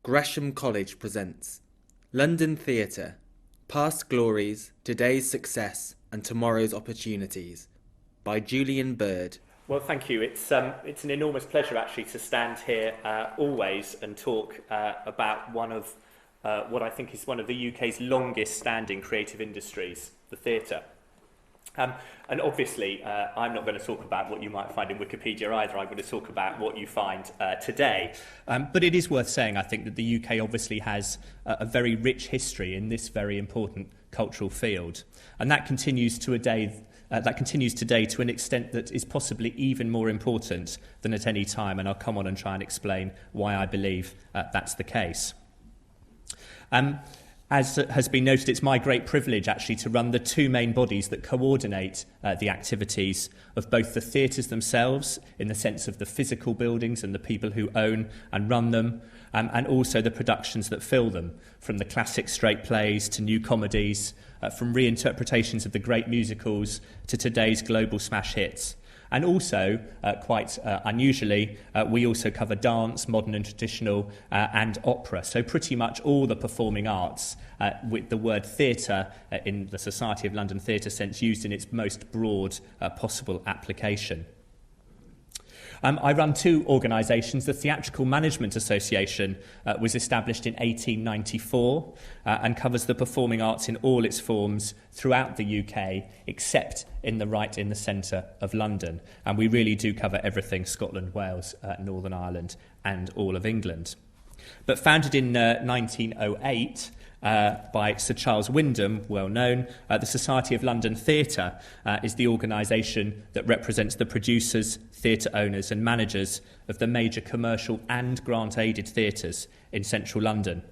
Gresham College presents London Theatre, Past Glories, Today's Success and Tomorrow's Opportunities by Julian Bird. Well, thank you. It's an enormous pleasure actually to stand here always and talk about one of what I think is one of the UK's longest standing creative industries, the theatre. And obviously, I'm not going to talk about what you might find in Wikipedia either. I'm going to talk about what you find today. But it is worth saying, I think, that the UK obviously has a very rich history in this very important cultural field. And that continues today to an extent that is possibly even more important than at any time. And I'll come on and try and explain why I believe that's the case. As has been noted, it's my great privilege actually to run the two main bodies that coordinate the activities of both the theatres themselves, in the sense of the physical buildings and the people who own and run them, and also the productions that fill them, from the classic straight plays to new comedies, from reinterpretations of the great musicals to today's global smash hits. And also, quite unusually, we also cover dance, modern and traditional, and opera. So pretty much all the performing arts, with the word theatre in the Society of London Theatre sense used in its most broad possible application. I run two organisations. The Theatrical Management Association was established in 1894 and covers the performing arts in all its forms throughout the UK, except in the centre of London. And we really do cover everything Scotland, Wales, Northern Ireland and all of England. But founded in 1908, by Sir Charles Wyndham, well known, the Society of London Theatre is the organisation that represents the producers, theatre owners and managers of the major commercial and grant-aided theatres in central London.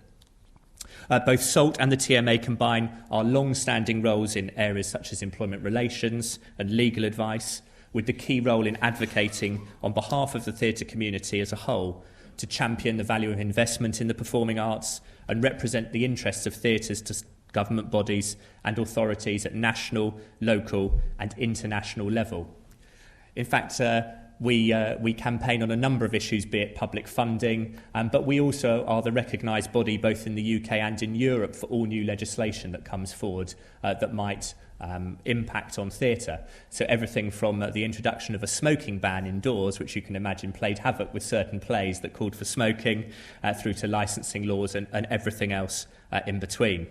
Both SOLT and the TMA combine our long-standing roles in areas such as employment relations and legal advice, with the key role in advocating on behalf of the theatre community as a whole to champion the value of investment in the performing arts and represent the interests of theatres to government bodies and authorities at national, local and international level. In fact, we campaign on a number of issues, be it public funding, but we also are the recognised body both in the UK and in Europe for all new legislation that comes forward that might impact on theatre. So everything from the introduction of a smoking ban indoors, which you can imagine played havoc with certain plays that called for smoking, through to licensing laws and everything else in between.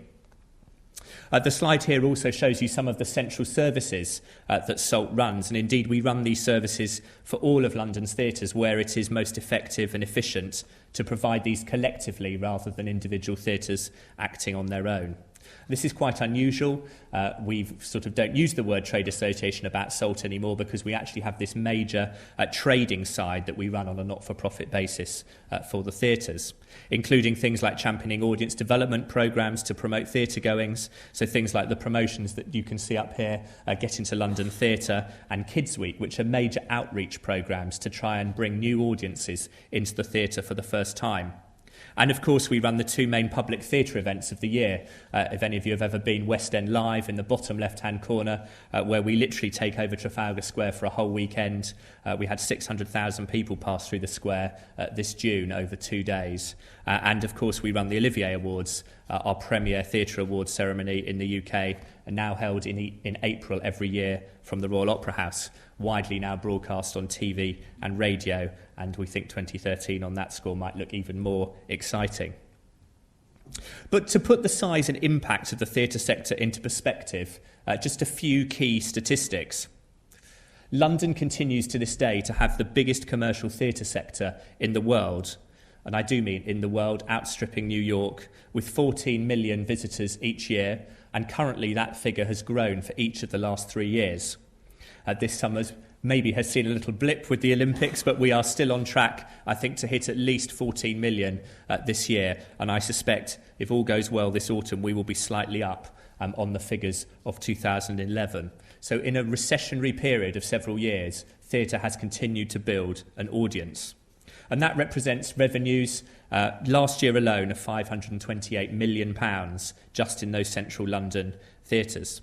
The slide here also shows you some of the central services that SOLT runs, and indeed we run these services for all of London's theatres where it is most effective and efficient to provide these collectively rather than individual theatres acting on their own. This is quite unusual. We sort of don't use the word trade association about SOLT anymore because we actually have this major trading side that we run on a not-for-profit basis for the theatres, including things like championing audience development programmes to promote theatre goings, so things like the promotions that you can see up here, Get Into London Theatre and Kids Week, which are major outreach programmes to try and bring new audiences into the theatre for the first time. And of course we run the two main public theatre events of the year. If any of you have ever been West End Live in the bottom left-hand corner, where we literally take over Trafalgar Square for a whole weekend. We had 600,000 people pass through the square this June over 2 days. And of course we run the Olivier Awards, our premier theatre awards ceremony in the UK, and now held in April every year from the Royal Opera House, widely now broadcast on TV and radio, and we think 2013 on that score might look even more exciting. But to put the size and impact of the theatre sector into perspective, just a few key statistics. London continues to this day to have the biggest commercial theatre sector in the world, and I do mean in the world, outstripping New York, with 14 million visitors each year, and currently that figure has grown for each of the last 3 years. This summer maybe has seen a little blip with the Olympics, but we are still on track, I think, to hit at least 14 million this year. And I suspect, if all goes well this autumn, we will be slightly up on the figures of 2011. So in a recessionary period of several years, theatre has continued to build an audience. And that represents revenues last year alone of £528 million just in those central London theatres.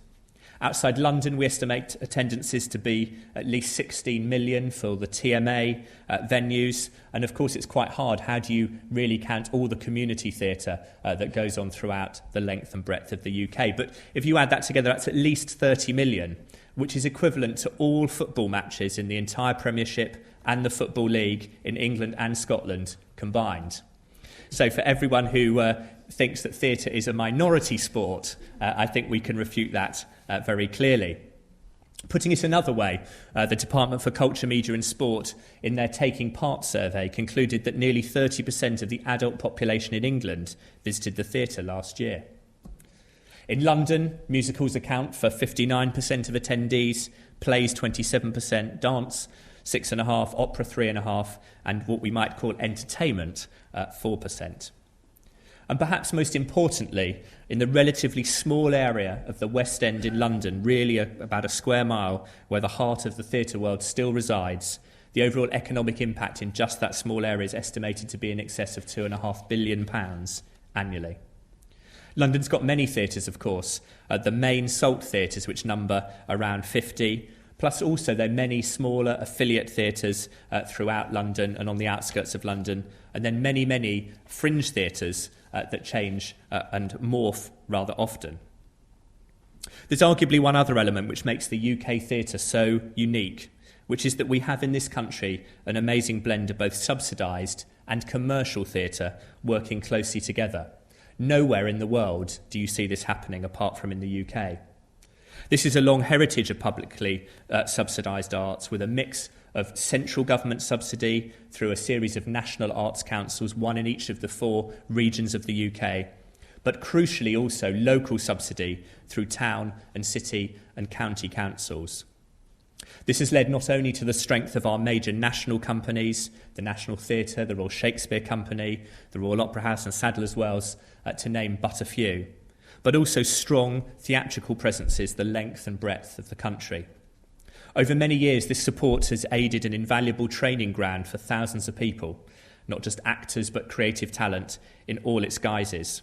Outside London, we estimate attendances to be at least 16 million for the TMA venues. And of course, it's quite hard. How do you really count all the community theatre that goes on throughout the length and breadth of the UK? But if you add that together, that's at least 30 million, which is equivalent to all football matches in the entire Premiership and the Football League in England and Scotland combined. So for everyone who thinks that theatre is a minority sport, I think we can refute that very clearly. Putting it another way, the Department for Culture, Media and Sport, in their Taking Part survey, concluded that nearly 30% of the adult population in England visited the theatre last year. In London, musicals account for 59% of attendees, plays 27%, dance 6.5%, opera 3.5%, and what we might call entertainment 4%. And perhaps most importantly, in the relatively small area of the West End in London, really about a square mile where the heart of the theatre world still resides, the overall economic impact in just that small area is estimated to be in excess of £2.5 billion annually. London's got many theatres, of course, the main SOLT theatres, which number around 50, plus also there are many smaller affiliate theatres throughout London and on the outskirts of London, and then many, many fringe theatres that change and morph rather often. There's arguably one other element which makes the UK theatre so unique, which is that we have in this country an amazing blend of both subsidised and commercial theatre working closely together. Nowhere in the world do you see this happening apart from in the UK. This is a long heritage of publicly subsidised arts with a mix of central government subsidy through a series of national arts councils, one in each of the 4 regions of the UK, but crucially also local subsidy through town and city and county councils. This has led not only to the strength of our major national companies, the National Theatre, the Royal Shakespeare Company, the Royal Opera House and Sadler's Wells, to name but a few, but also strong theatrical presences the length and breadth of the country. Over many years, this support has aided an invaluable training ground for thousands of people, not just actors but creative talent in all its guises.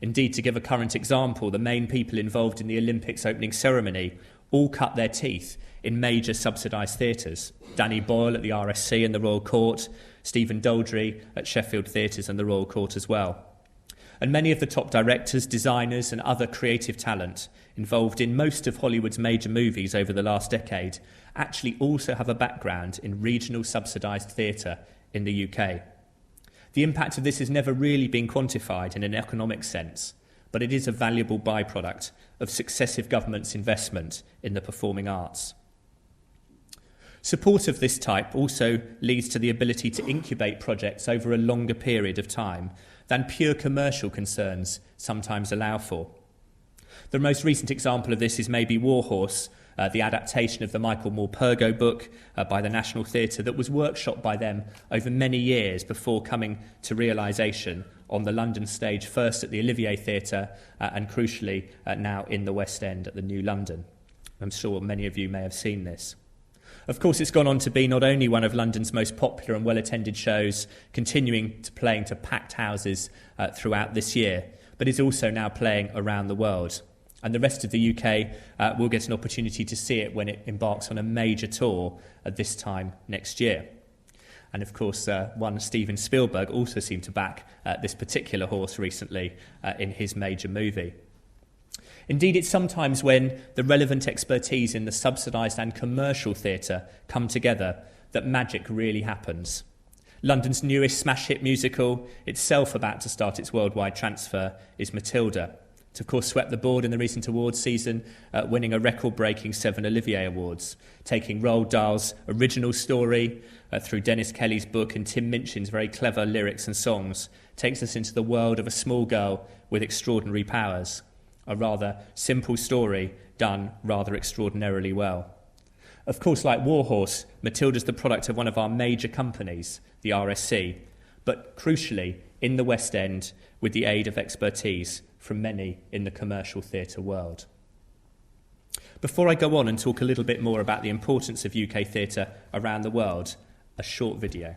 Indeed, to give a current example, the main people involved in the Olympics opening ceremony all cut their teeth in major subsidised theatres. Danny Boyle at the RSC and the Royal Court, Stephen Daldry at Sheffield Theatres and the Royal Court as well. And many of the top directors, designers and other creative talent involved in most of Hollywood's major movies over the last decade actually also have a background in regional subsidised theatre in the UK. The impact of this has never really been quantified in an economic sense, but it is a valuable byproduct of successive governments' investment in the performing arts. Support of this type also leads to the ability to incubate projects over a longer period of time than pure commercial concerns sometimes allow for. The most recent example of this is maybe Warhorse, the adaptation of the Michael Morpurgo book by the National Theatre that was workshopped by them over many years before coming to realisation on the London stage, first at the Olivier Theatre and crucially now in the West End at the New London. I'm sure many of you may have seen this. Of course, it's gone on to be not only one of London's most popular and well-attended shows, continuing to playing to packed houses throughout this year, but is also now playing around the world. And the rest of the UK will get an opportunity to see it when it embarks on a major tour at this time next year. And of course, one Steven Spielberg also seemed to back this particular horse recently in his major movie. Indeed, it's sometimes when the relevant expertise in the subsidised and commercial theatre come together that magic really happens. London's newest smash hit musical, itself about to start its worldwide transfer, is Matilda. It, of course, swept the board in the recent awards season, winning a record-breaking 7 Olivier Awards, taking Roald Dahl's original story through Dennis Kelly's book and Tim Minchin's very clever lyrics and songs, takes us into the world of a small girl with extraordinary powers. A rather simple story done rather extraordinarily well. Of course, like Warhorse, Matilda's the product of one of our major companies, the RSC, but crucially in the West End with the aid of expertise from many in the commercial theatre world. Before I go on and talk a little bit more about the importance of UK theatre around the world, a short video.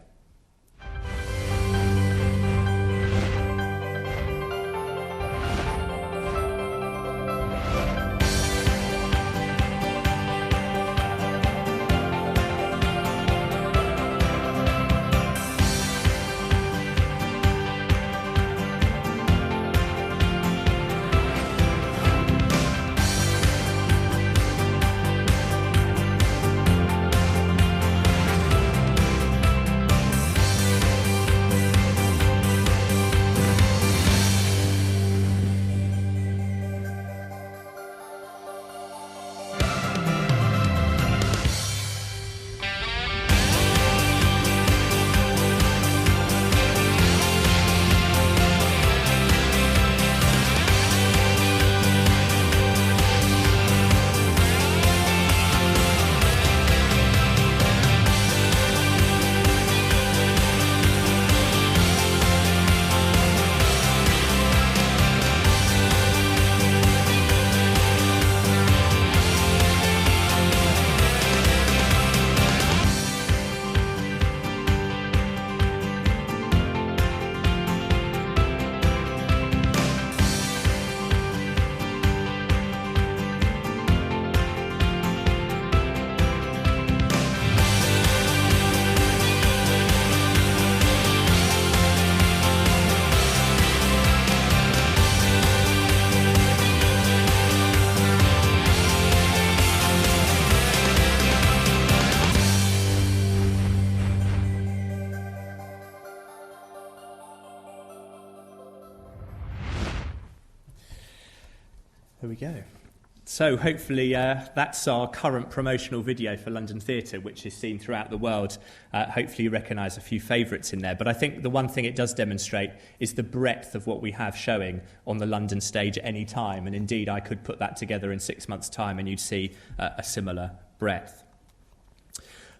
There we go. So hopefully that's our current promotional video for London Theatre, which is seen throughout the world. Hopefully you recognise a few favourites in there. But I think the one thing it does demonstrate is the breadth of what we have showing on the London stage at any time. And indeed, I could put that together in 6 months' time and you'd see a similar breadth.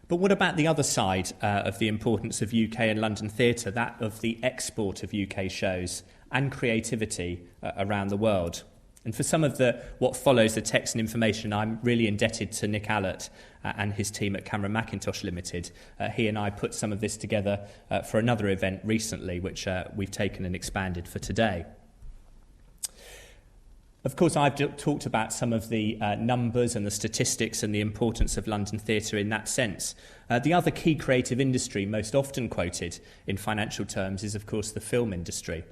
But what about the other side of the importance of UK and London theatre, that of the export of UK shows and creativity around the world? And for some of what follows the text and information, I'm really indebted to Nick Allott and his team at Cameron Mackintosh Limited. He and I put some of this together for another event recently, which we've taken and expanded for today. Of course, I've talked about some of the numbers and the statistics and the importance of London theatre in that sense. The other key creative industry most often quoted in financial terms is, of course, the film industry.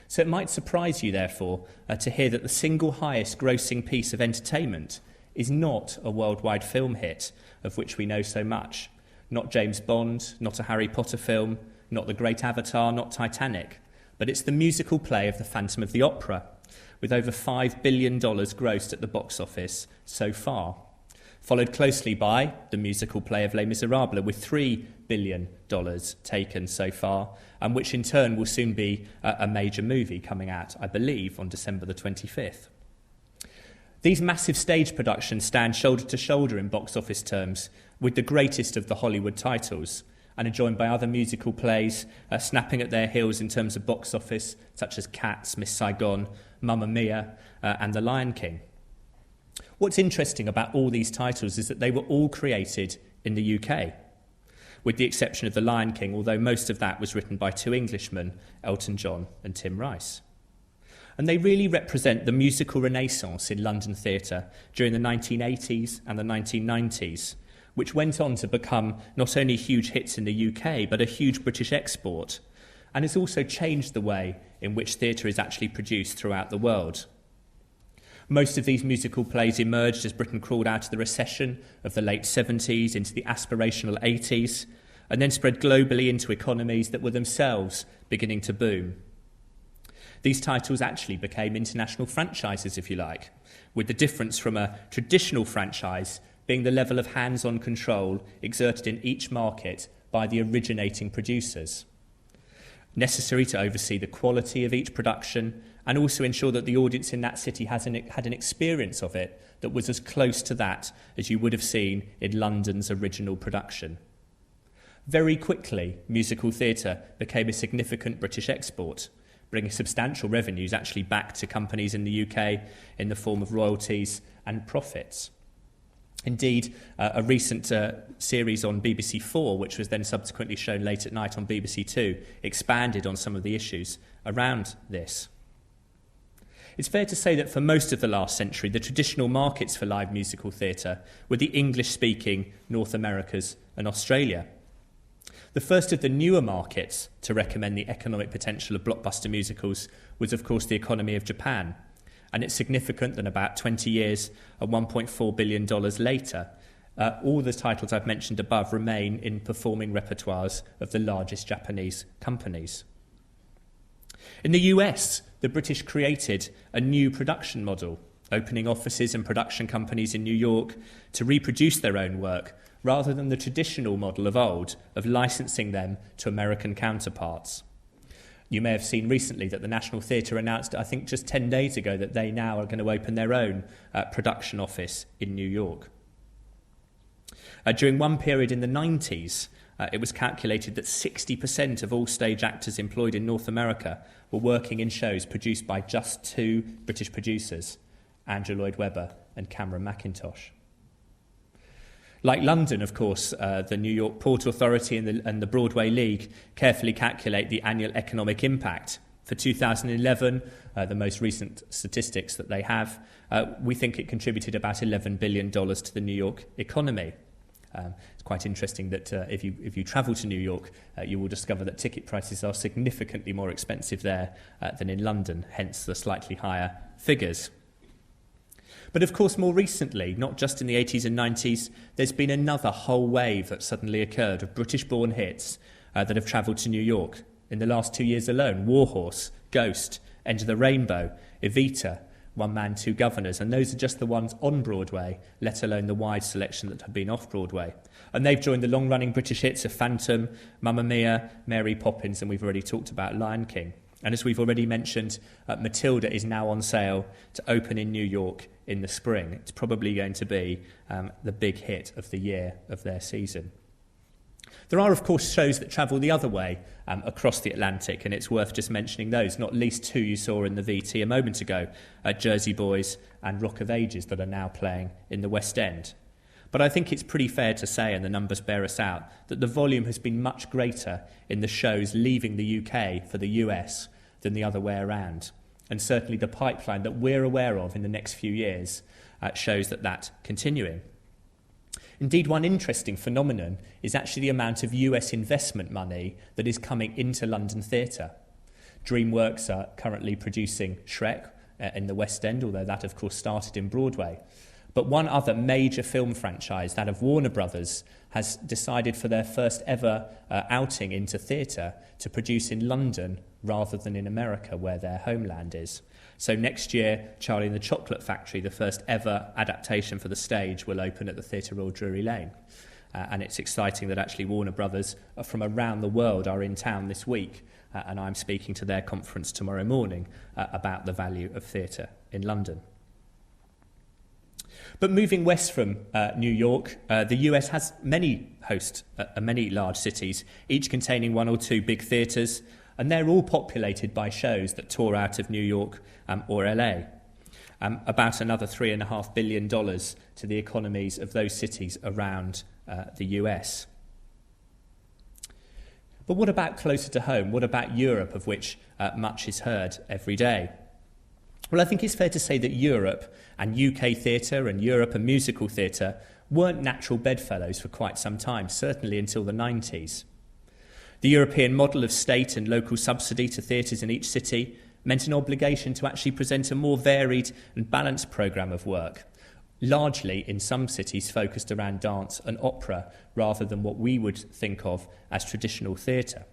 So it might surprise you, therefore, to hear that the single highest grossing piece of entertainment is not a worldwide film hit, of which we know so much. Not James Bond, not a Harry Potter film, not The Great Avatar, not Titanic, but it's the musical play of The Phantom of the Opera, with over $5 billion grossed at the box office so far, followed closely by the musical play of Les Miserables, with $3 billion taken so far, and which in turn will soon be a major movie coming out, I believe, on December the 25th. These massive stage productions stand shoulder to shoulder in box office terms with the greatest of the Hollywood titles, and are joined by other musical plays snapping at their heels in terms of box office, such as Cats, Miss Saigon, Mamma Mia, and The Lion King. What's interesting about all these titles is that they were all created in the UK, with the exception of The Lion King, although most of that was written by two Englishmen, Elton John and Tim Rice. And they really represent the musical renaissance in London theatre during the 1980s and the 1990s, which went on to become not only huge hits in the UK, but a huge British export, and has also changed the way in which theatre is actually produced throughout the world. Most of these musical plays emerged as Britain crawled out of the recession of the late 70s into the aspirational 80s, and then spread globally into economies that were themselves beginning to boom. These titles actually became international franchises, if you like, with the difference from a traditional franchise being the level of hands-on control exerted in each market by the originating producers, necessary to oversee the quality of each production and also ensure that the audience in that city had an experience of it that was as close to that as you would have seen in London's original production. Very quickly, musical theatre became a significant British export, bringing substantial revenues actually back to companies in the UK in the form of royalties and profits. Indeed, a recent series on BBC 4, which was then subsequently shown late at night on BBC 2, expanded on some of the issues around this. It's fair to say that for most of the last century, the traditional markets for live musical theatre were the English-speaking North Americas and Australia. The first of the newer markets to recommend the economic potential of blockbuster musicals was, of course, the economy of Japan. And it's significant that about 20 years and $1.4 billion later, all the titles I've mentioned above remain in performing repertoires of the largest Japanese companies. In the US, the British created a new production model, opening offices and production companies in New York to reproduce their own work, rather than the traditional model of old of licensing them to American counterparts. You may have seen recently that the National Theatre announced, I think just 10 days ago, that they now are going to open their own production office in New York. During one period in the 90s, it was calculated that 60% of all stage actors employed in North America were working in shows produced by just two British producers, Andrew Lloyd Webber and Cameron Mackintosh. Like London, of course, the New York Port Authority and the Broadway League carefully calculate the annual economic impact. For 2011, the most recent statistics that they have, we think it contributed about $11 billion to the New York economy. It's quite interesting that if you travel to New York, you will discover that ticket prices are significantly more expensive there than in London, hence the slightly higher figures. But of course, more recently, not just in the 80s and 90s, there's been another whole wave that suddenly occurred of British-born hits that have travelled to New York. In the last 2 years alone, Warhorse, Ghost, Enter the Rainbow, Evita, One Man, Two Governors, and those are just the ones on Broadway, let alone the wide selection that have been off Broadway. And they've joined the long-running British hits of Phantom, Mamma Mia, Mary Poppins, and we've already talked about Lion King. And as we've already mentioned, Matilda is now on sale to open in New York in the spring. It's probably going to be the big hit of the year of their season. There are, of course, shows that travel the other way across the Atlantic, and it's worth just mentioning those, not least two you saw in the VT a moment ago, Jersey Boys and Rock of Ages, that are now playing in the West End. But I think it's pretty fair to say, and the numbers bear us out, that the volume has been much greater in the shows leaving the UK for the US than the other way around. And certainly the pipeline that we're aware of in the next few years shows that continuing. Indeed, one interesting phenomenon is actually the amount of US investment money that is coming into London theatre. DreamWorks are currently producing Shrek in the West End, although that, of course, started in Broadway. But one other major film franchise, that of Warner Brothers, has decided for their first ever outing into theatre to produce in London rather than in America, where their homeland is. So next year, Charlie and the Chocolate Factory, the first ever adaptation for the stage, will open at the Theatre Royal Drury Lane. And it's exciting that actually Warner Brothers from around the world are in town this week, and I'm speaking to their conference tomorrow morning about the value of theatre in London. But moving west from New York, the US has many large cities, each containing one or two big theatres, and they're all populated by shows that tour out of New York or LA. About another $3.5 billion to the economies of those cities around the US. But what about closer to home? What about Europe, of which much is heard every day? Well, I think it's fair to say that Europe and UK theatre and Europe and musical theatre weren't natural bedfellows for quite some time, certainly until the 90s. The European model of state and local subsidy to theatres in each city meant an obligation to actually present a more varied and balanced programme of work, largely in some cities focused around dance and opera rather than what we would think of as traditional theatre.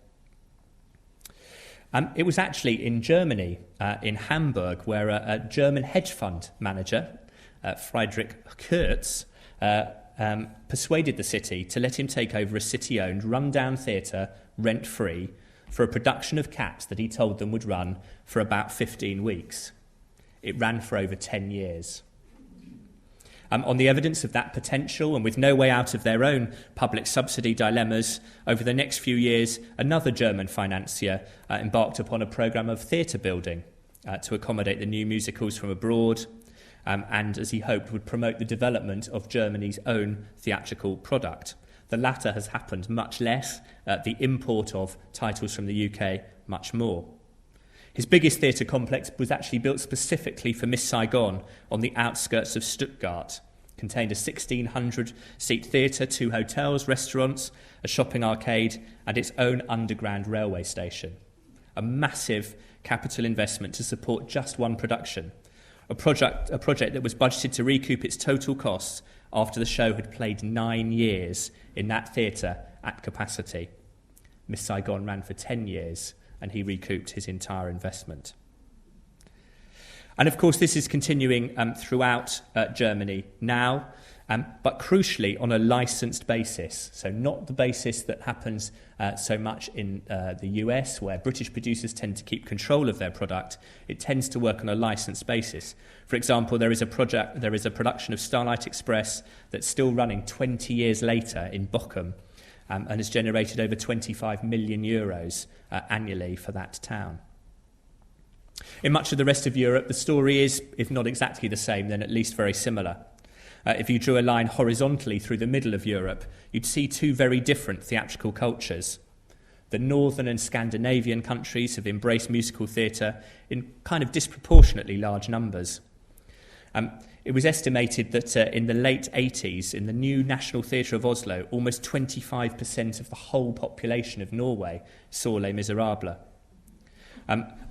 It was actually in Germany, in Hamburg, where a German hedge fund manager, Friedrich Kurz, persuaded the city to let him take over a city-owned, run-down theatre, rent-free, for a production of Cats that he told them would run for about 15 weeks. It ran for over 10 years. On the evidence of that potential, and with no way out of their own public subsidy dilemmas, over the next few years, another German financier embarked upon a programme of theatre building to accommodate the new musicals from abroad, and, as he hoped, would promote the development of Germany's own theatrical product. The latter has happened much less, the import of titles from the UK much more. His biggest theatre complex was actually built specifically for Miss Saigon on the outskirts of Stuttgart. Contained a 1,600-seat theatre, 2 hotels, restaurants, a shopping arcade, and its own underground railway station. A massive capital investment to support just one production. A project that was budgeted to recoup its total costs after the show had played 9 years in that theatre at capacity. Miss Saigon ran for 10 years, and he recouped his entire investment. And of course, this is continuing throughout Germany now, but crucially on a licensed basis. So not the basis that happens so much in the US, where British producers tend to keep control of their product. It tends to work on a licensed basis. For example, there is a production of Starlight Express that's still running 20 years later in Bochum, and has generated over 25 million euros annually for that town. In much of the rest of Europe, the story is, if not exactly the same, then at least very similar. If you drew a line horizontally through the middle of Europe, you'd see two very different theatrical cultures. The northern and Scandinavian countries have embraced musical theatre in kind of disproportionately large numbers. It was estimated that in the late 80s, in the new National Theatre of Oslo, almost 25% of the whole population of Norway saw Les Miserables.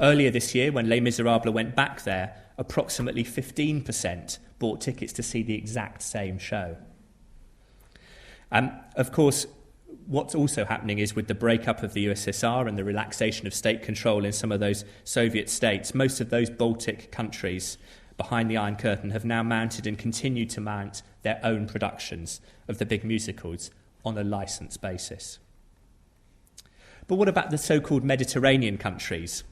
Earlier this year, when Les Miserables went back there, approximately 15% bought tickets to see the exact same show. Of course, what's also happening is with the breakup of the USSR and the relaxation of state control in some of those Soviet states, most of those Baltic countries behind the Iron Curtain have now mounted and continue to mount their own productions of the big musicals on a licence basis. But what about the so-called Mediterranean countries?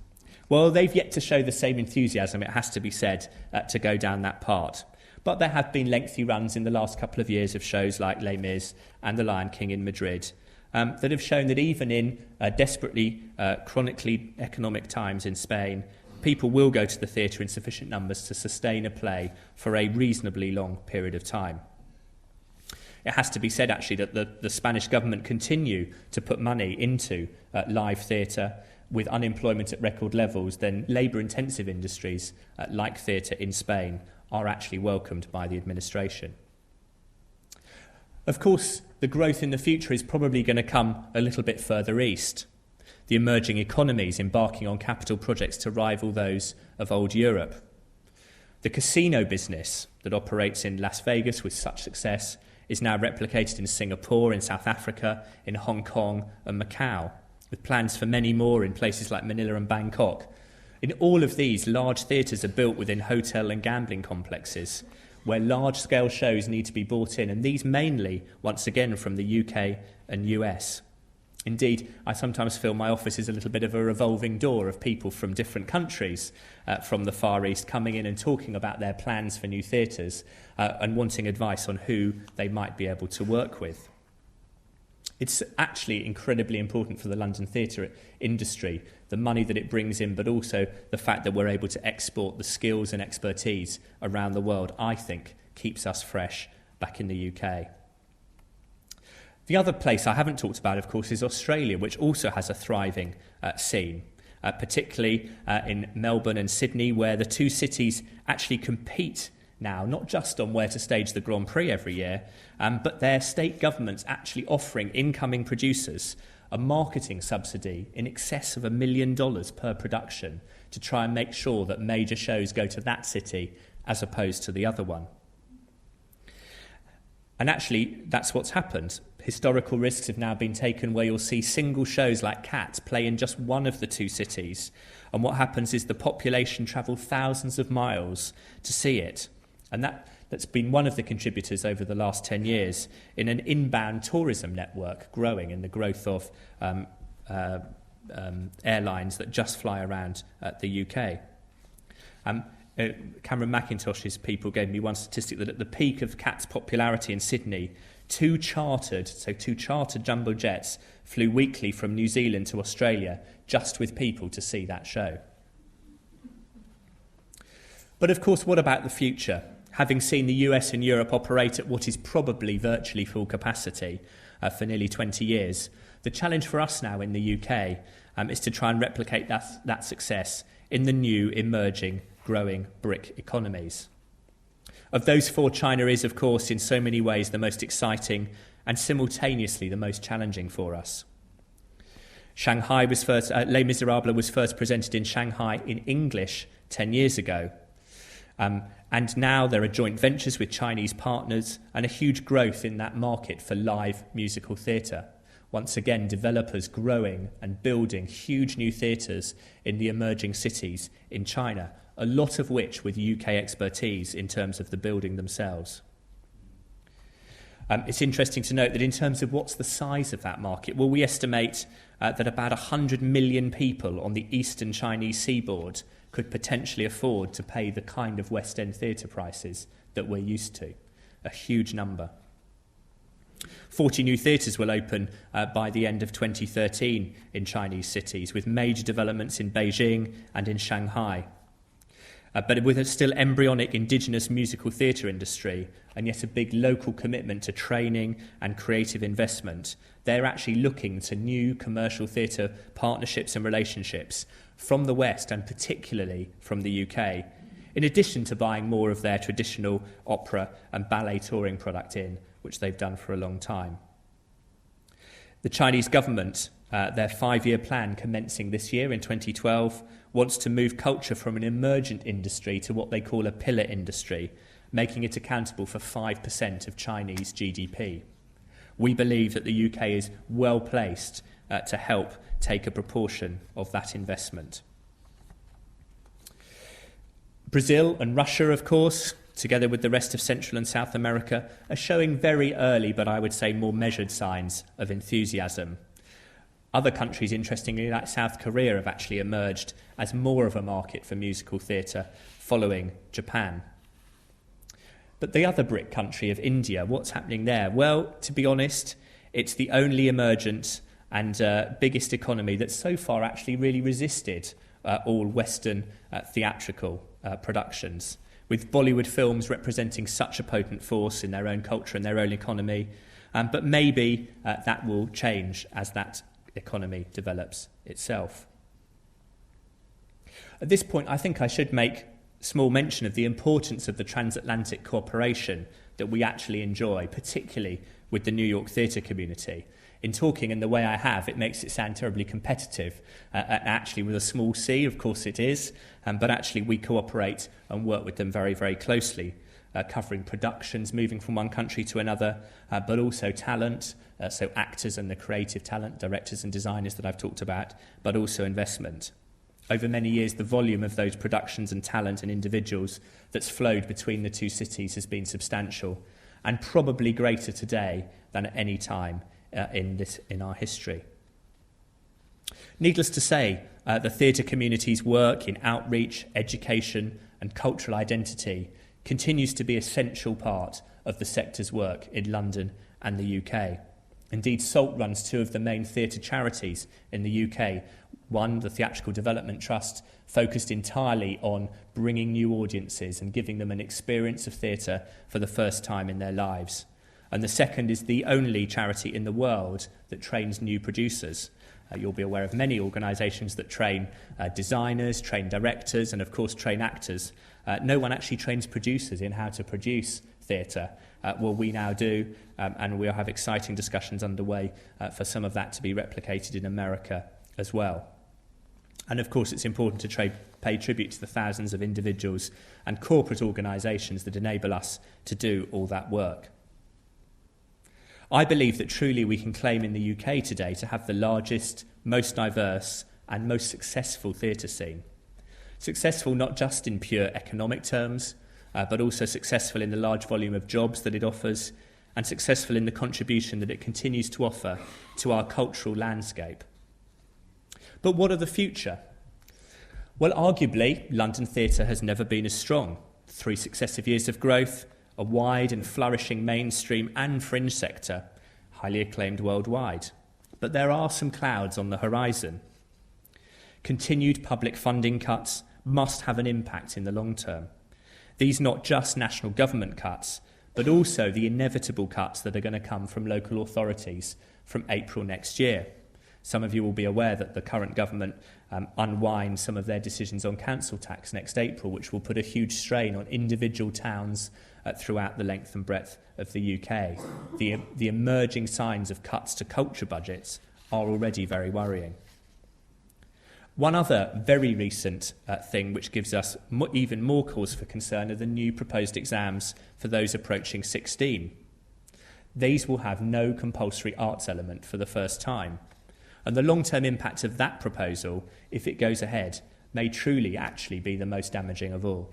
Well, they've yet to show the same enthusiasm, it has to be said, to go down that part. But there have been lengthy runs in the last couple of years of shows like Les Mis and The Lion King in Madrid that have shown that even in desperately, chronically economic times in Spain, people will go to the theatre in sufficient numbers to sustain a play for a reasonably long period of time. It has to be said, actually, that the Spanish government continue to put money into live theatre. With unemployment at record levels, then labour-intensive industries like theatre in Spain are actually welcomed by the administration. Of course, the growth in the future is probably going to come a little bit further east. The emerging economies embarking on capital projects to rival those of old Europe. The casino business that operates in Las Vegas with such success is now replicated in Singapore, in South Africa, in Hong Kong and Macau, with plans for many more in places like Manila and Bangkok. In all of these, large theatres are built within hotel and gambling complexes, where large-scale shows need to be brought in, and these mainly, once again, from the UK and US. Indeed, I sometimes feel my office is a little bit of a revolving door of people from different countries from the Far East coming in and talking about their plans for new theatres and wanting advice on who they might be able to work with. It's actually incredibly important for the London theatre industry, the money that it brings in, but also the fact that we're able to export the skills and expertise around the world, I think, keeps us fresh back in the UK. The other place I haven't talked about, of course, is Australia, which also has a thriving scene, particularly in Melbourne and Sydney, where the two cities actually compete now, not just on where to stage the Grand Prix every year, but their state governments actually offering incoming producers a marketing subsidy in excess of $1 million per production to try and make sure that major shows go to that city as opposed to the other one. And actually, that's what's happened. Historical risks have now been taken where you'll see single shows like Cats play in just one of the two cities. And what happens is the population travel thousands of miles to see it. And that's been one of the contributors over the last 10 years in an inbound tourism network growing in the growth of airlines that just fly around the UK. Cameron McIntosh's people gave me one statistic that at the peak of Cat's popularity in Sydney, two chartered jumbo jets flew weekly from New Zealand to Australia just with people to see that show. But of course, what about the future? Having seen the US and Europe operate at what is probably virtually full capacity for nearly 20 years, the challenge for us now in the UK is to try and replicate that success in the new, emerging, growing BRIC economies. Of those four, China is, of course, in so many ways the most exciting and simultaneously the most challenging for us. Shanghai was first, Les Miserables was first presented in Shanghai in English 10 years ago. And now there are joint ventures with Chinese partners and a huge growth in that market for live musical theatre. Once again, developers growing and building huge new theatres in the emerging cities in China, a lot of which with UK expertise in terms of the building themselves. It's interesting to note that in terms of what's the size of that market, well, we estimate that about 100 million people on the eastern Chinese seaboard could potentially afford to pay the kind of West End theatre prices that we're used to. A huge number. 40 new theatres will open by the end of 2013 in Chinese cities, with major developments in Beijing and in Shanghai. But with a still embryonic indigenous musical theatre industry and yet a big local commitment to training and creative investment, they're actually looking to new commercial theatre partnerships and relationships from the West and particularly from the UK, in addition to buying more of their traditional opera and ballet touring product in, which they've done for a long time. The Chinese government, their 5-year plan commencing this year in 2012, wants to move culture from an emergent industry to what they call a pillar industry, making it accountable for 5% of Chinese GDP. We believe that the UK is well placed to help take a proportion of that investment. Brazil and Russia, of course, together with the rest of Central and South America, are showing very early, but I would say more measured signs of enthusiasm. Other countries, interestingly, like South Korea, have actually emerged as more of a market for musical theatre, following Japan. But the other BRIC country of India, what's happening there? Well, to be honest, it's the only emergent and biggest economy that so far actually really resisted all Western theatrical productions, with Bollywood films representing such a potent force in their own culture and their own economy. But maybe that will change as that economy develops itself. At this point, I think I should make small mention of the importance of the transatlantic cooperation that we actually enjoy, particularly with the New York theatre community. In talking in the way I have, it makes it sound terribly competitive. Actually, with a small c, of course it is, but actually we cooperate and work with them very, very closely, covering productions, moving from one country to another, but also talent, so actors and the creative talent, directors and designers that I've talked about, but also investment. Over many years, the volume of those productions and talent and individuals that's flowed between the two cities has been substantial, and probably greater today than at any time in our history. Needless to say, the theatre community's work in outreach, education and cultural identity continues to be an essential part of the sector's work in London and the UK. Indeed, SOLT runs two of the main theatre charities in the UK. One, the Theatrical Development Trust, focused entirely on bringing new audiences and giving them an experience of theatre for the first time in their lives. And the second is the only charity in the world that trains new producers. You'll be aware of many organisations that train designers, train directors, and of course train actors. No one actually trains producers in how to produce theatre. Well, we now do, and we'll have exciting discussions underway for some of that to be replicated in America as well. And of course, it's important to pay tribute to the thousands of individuals and corporate organisations that enable us to do all that work. I believe that truly we can claim in the UK today to have the largest, most diverse and most successful theatre scene. Successful not just in pure economic terms, but also successful in the large volume of jobs that it offers, and successful in the contribution that it continues to offer to our cultural landscape. But what of the future? Well, arguably, London theatre has never been as strong. 3 successive years of growth, a wide and flourishing mainstream and fringe sector, highly acclaimed worldwide. But there are some clouds on the horizon. Continued public funding cuts must have an impact in the long term. These not just national government cuts, but also the inevitable cuts that are going to come from local authorities from April next year. Some of you will be aware that the current government unwinds some of their decisions on council tax next April, which will put a huge strain on individual towns throughout the length and breadth of the UK. The emerging signs of cuts to culture budgets are already very worrying. One other very recent thing which gives us even more cause for concern are the new proposed exams for those approaching 16. These will have no compulsory arts element for the first time. And the long-term impact of that proposal, if it goes ahead, may truly actually be the most damaging of all.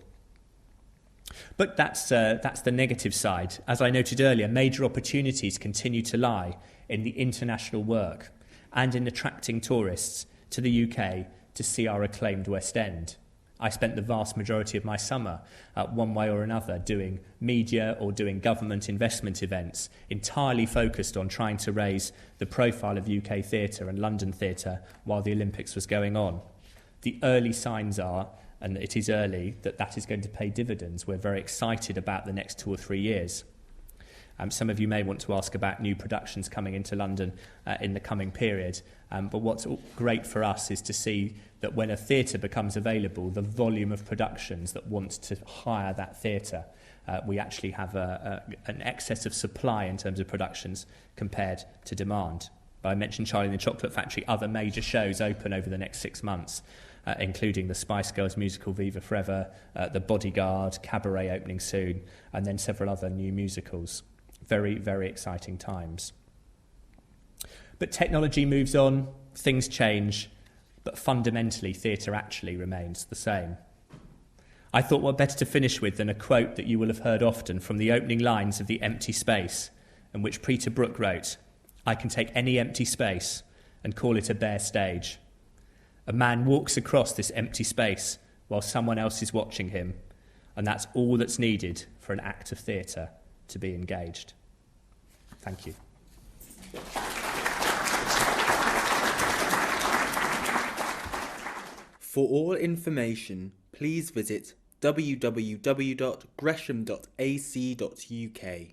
But that's the negative side. As I noted earlier, major opportunities continue to lie in the international work and in attracting tourists to the UK to see our acclaimed West End. I spent the vast majority of my summer, one way or another, doing media or doing government investment events, entirely focused on trying to raise the profile of UK theatre and London theatre while the Olympics was going on. The early signs are, and it is early, that is going to pay dividends. We're very excited about the next 2 or 3 years. Some of you may want to ask about new productions coming into London in the coming period. But what's great for us is to see that when a theatre becomes available, the volume of productions that want to hire that theatre, we actually have an excess of supply in terms of productions compared to demand. I mentioned Charlie and the Chocolate Factory. Other major shows open over the next 6 months, including the Spice Girls musical Viva Forever, The Bodyguard, Cabaret opening soon, and then several other new musicals. Very, very exciting times. But technology moves on, things change, but fundamentally theatre actually remains the same. I thought what better to finish with than a quote that you will have heard often from the opening lines of The Empty Space, in which Peter Brook wrote, "I can take any empty space and call it a bare stage. A man walks across this empty space while someone else is watching him, and that's all that's needed for an act of theatre to be engaged." Thank you. For all information, please visit www.gresham.ac.uk.